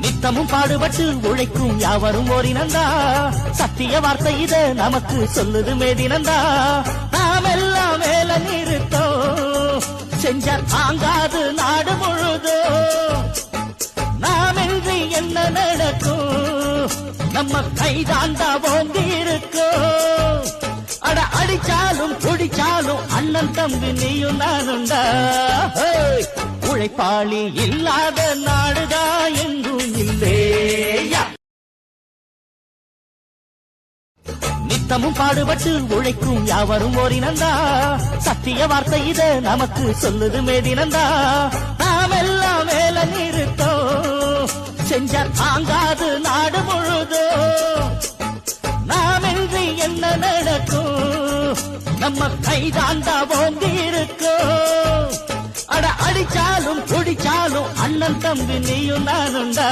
நித்தமும் பாடுபட்டு உழைக்கும் யாவரும் ஓரினந்தா சத்திய வார்த்தை இத நமக்கு சொல்லுது மேதினந்தா நாம் எல்லாம் மேல நிறுத்தோம் செஞ்ச தாங்காது நாடு முழுதோ நாம் இன்றி என்ன நடக்கும் நம்ம கைதாண்டா ஓங்கி இருக்கோம் அட அடிச்சாலும் குடிச்சாலும் அண்ணன் தம்பி நீயும் நானுண்டா உழைப்பாளி இல்லாத நாடுதா எங்கும் இல்லேயா நித்தமும் பாடுபட்டு உழைக்கும் யாவரும் ஓரினந்தா சத்திய வார்த்தை இத நமக்கு சொல்லுது மேதினந்தா நாம் எல்லாம் மேல நிறுத்தோம் செஞ்ச தாங்காது நாடு முழுதோ நாம் இன்றி என்ன நடக்கும் நம்ம கைதாண்டா ஓங்கி இருக்கோம் அட அடிச்சாலும் குடிச்சாலும் அண்ணன் தம்பி நீயும் நானுண்டா